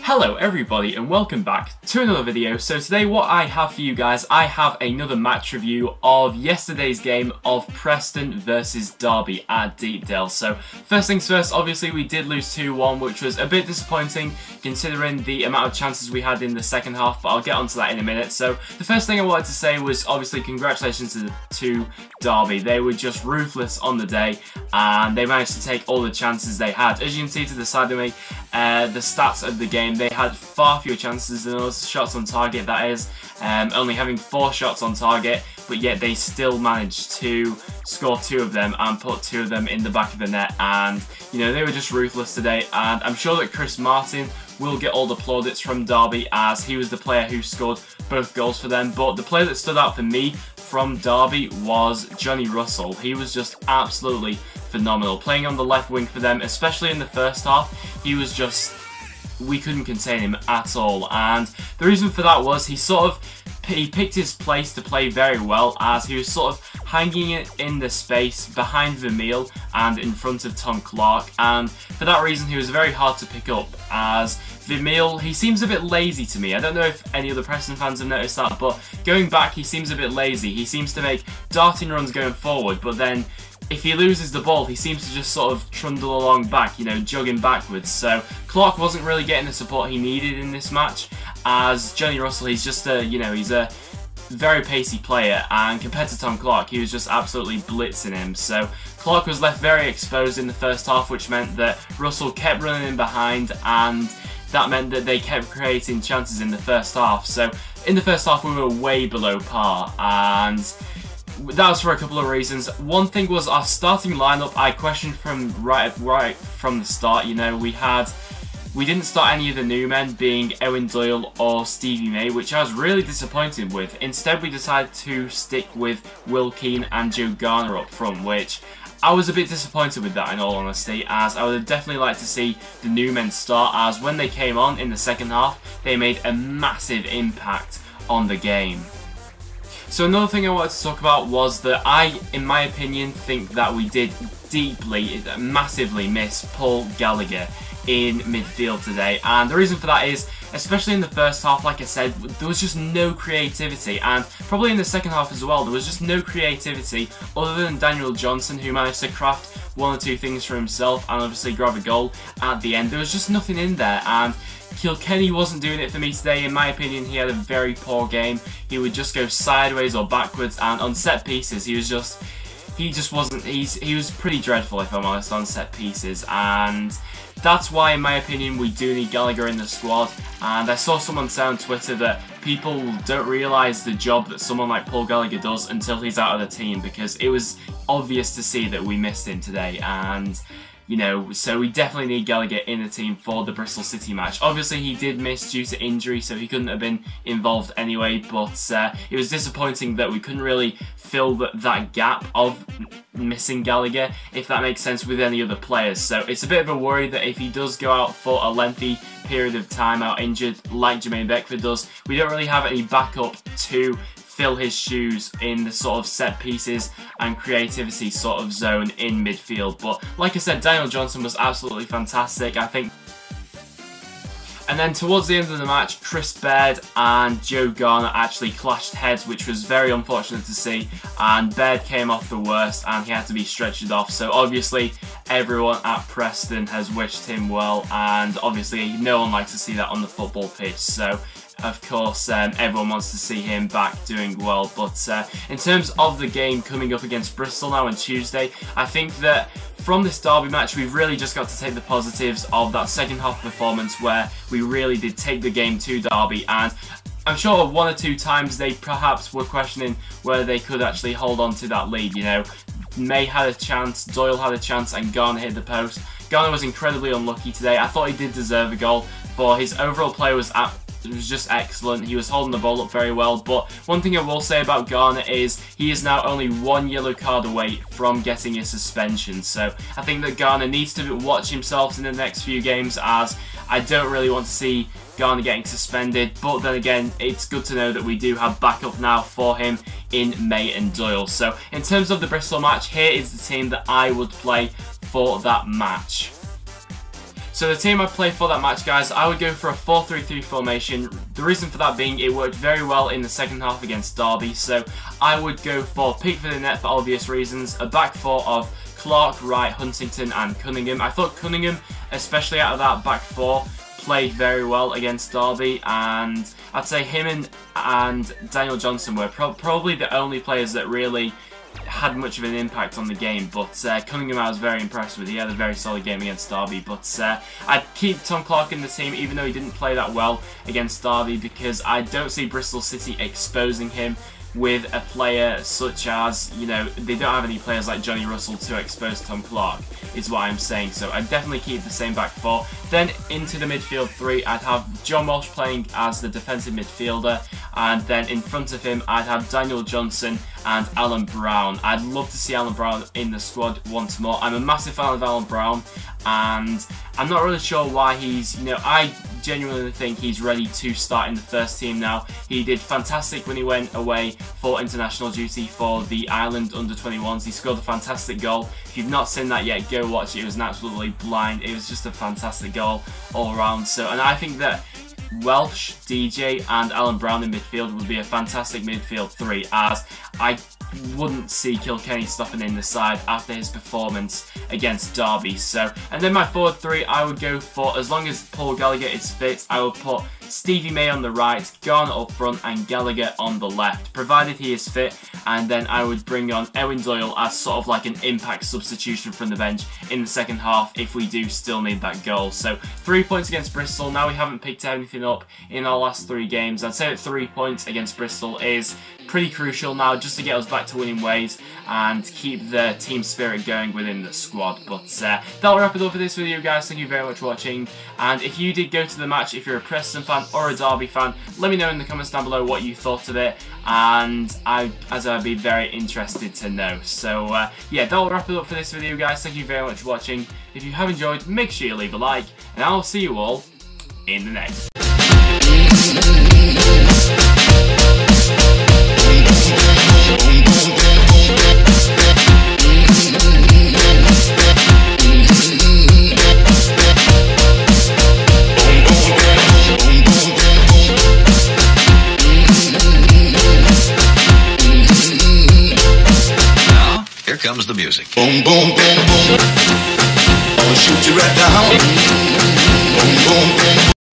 Hello everybody and welcome back to another video. So today what I have for you guys, I have another match review of yesterday's game of Preston versus Derby at Deepdale. So first things first, obviously we did lose 2-1, which was a bit disappointing considering the amount of chances we had in the second half, but I'll get onto that in a minute. So the first thing I wanted to say was obviously congratulations to Derby. They were just ruthless on the day and they managed to take all the chances they had. As you can see to the side of me, the stats of the game, they had far fewer chances than us, shots on target that is, only having 4 shots on target, but yet they still managed to score 2 of them and put 2 of them in the back of the net. And you know, they were just ruthless today, and I'm sure that Chris Martin will get all the plaudits from Derby as he was the player who scored both goals for them. But the player that stood out for me from Derby was Johnny Russell. He was just absolutely phenomenal playing on the left wing for them, especially in the first half. He was just, we couldn't contain him at all, and the reason for that was he picked his place to play very well, as he was sort of hanging it in the space behind Vermeil and in front of Tom Clark, and for that reason he was very hard to pick up, as Vermeil, he seems a bit lazy to me. I don't know if any other Preston fans have noticed that, but going back he seems a bit lazy. He seems to make darting runs going forward, but then if he loses the ball, he seems to just sort of trundle along back, you know, jogging backwards. So Clark wasn't really getting the support he needed in this match, as Johnny Russell, he's just a, you know, he's a very pacey player, and compared to Tom Clark, he was just absolutely blitzing him. So Clark was left very exposed in the first half, which meant that Russell kept running in behind, and that meant that they kept creating chances in the first half. So in the first half, we were way below par, and that was for a couple of reasons. One thing was our starting lineup. I questioned from right from the start. You know, we didn't start any of the new men, being Owen Doyle or Stevie May, which I was really disappointed with. Instead, we decided to stick with Will Keane and Joe Garner up front, which I was a bit disappointed with that, in all honesty, as I would have definitely liked to see the new men start, as when they came on in the second half, they made a massive impact on the game. So another thing I wanted to talk about was that I, in my opinion, think that we did massively miss Paul Gallagher in midfield today, and the reason for that is, especially in the first half, like I said, there was just no creativity, and probably in the second half as well, there was just no creativity other than Daniel Johnson, who managed to craft 1 or 2 things for himself and obviously grab a goal at the end. There was just nothing in there, and Kilkenny wasn't doing it for me today. In my opinion, he had a very poor game. He would just go sideways or backwards, and on set pieces, he was pretty dreadful, if I'm honest, on set pieces, and that's why, in my opinion, we do need Gallagher in the squad. And I saw someone say on Twitter that people don't realise the job that someone like Paul Gallagher does until he's out of the team, because it was obvious to see that we missed him today, and you know, so we definitely need Gallagher in the team for the Bristol City match. Obviously, he did miss due to injury, so he couldn't have been involved anyway, but it was disappointing that we couldn't really fill that gap of missing Gallagher, if that makes sense, with any other players. So it's a bit of a worry that if he does go out for a lengthy period of time out injured, like Jermaine Beckford does, we don't really have any backup to fill his shoes in the sort of set pieces and creativity sort of zone in midfield. But like I said, Daniel Johnson was absolutely fantastic, I think. And then towards the end of the match, Chris Baird and Joe Garner actually clashed heads, which was very unfortunate to see, and Baird came off the worst and he had to be stretchered off. So obviously everyone at Preston has wished him well, and obviously no one likes to see that on the football pitch. So of course, everyone wants to see him back doing well. But in terms of the game coming up against Bristol now on Tuesday, I think that from this Derby match, we've really just got to take the positives of that second half performance where we really did take the game to Derby, and I'm sure 1 or 2 times they perhaps were questioning whether they could actually hold on to that lead. You know, May had a chance, Doyle had a chance, and Garner hit the post. Garner was incredibly unlucky today. I thought he did deserve a goal, for his overall play was just excellent. He was holding the ball up very well, but one thing I will say about Garner is he is now only 1 yellow card away from getting a suspension. So I think that Garner needs to watch himself in the next few games, as I don't really want to see Garner getting suspended. But then again, it's good to know that we do have backup now for him in May and Doyle. So in terms of the Bristol match, here is the team that I would play for that match. So the team I played for that match, guys, I would go for a 4-3-3 formation. The reason for that being it worked very well in the second half against Derby. So I would go for Pickford in net for obvious reasons, a back four of Clark, Wright, Huntington and Cunningham. I thought Cunningham, especially out of that back four, played very well against Derby, and I'd say him and Daniel Johnson were probably the only players that really had much of an impact on the game. But Cunningham I was very impressed with. He had a very solid game against Derby. But I'd keep Tom Clark in the team even though he didn't play that well against Derby, because I don't see Bristol City exposing him with a player such as, you know, they don't have any players like Johnny Russell to expose Tom Clark, is what I'm saying. So I'd definitely keep the same back four. Then into the midfield three, I'd have John Walsh playing as the defensive midfielder, and then in front of him I'd have Daniel Johnson and Alan Brown. I'd love to see Alan Brown in the squad once more. I'm a massive fan of Alan Brown, and I'm not really sure why he's, you know, I genuinely think he's ready to start in the first team now. He did fantastic when he went away for international duty for the Ireland under-21s. He scored a fantastic goal. If you've not seen that yet, go watch it. It was an absolutely blind. It was just a fantastic goal all around. So, and I think that Welsh, DJ and Alan Brown in midfield would be a fantastic midfield three, as I wouldn't see Kilkenny stopping in the side after his performance against Derby. So, and then my forward three, I would go for, as long as Paul Gallagher is fit, I would put Stevie May on the right, Garner up front and Gallagher on the left, provided he is fit. And then I would bring on Ewan Doyle as sort of like an impact substitution from the bench in the second half if we do still need that goal. So 3 points against Bristol. Now we haven't picked anything up in our last 3 games. I'd say that 3 points against Bristol is pretty crucial now, just to get us back to winning ways and keep the team spirit going within the squad. But that'll wrap it up for this video, guys. Thank you very much for watching, and if you did go to the match, if you're a Preston fan or a Derby fan, let me know in the comments down below what you thought of it, and I'd be very interested to know. So yeah, that'll wrap it up for this video, guys. Thank you very much for watching. If you have enjoyed, make sure you leave a like, and I'll see you all in the next. Here comes the music. Boom, boom, boom, boom. I'll shoot you right down. Boom, boom, boom.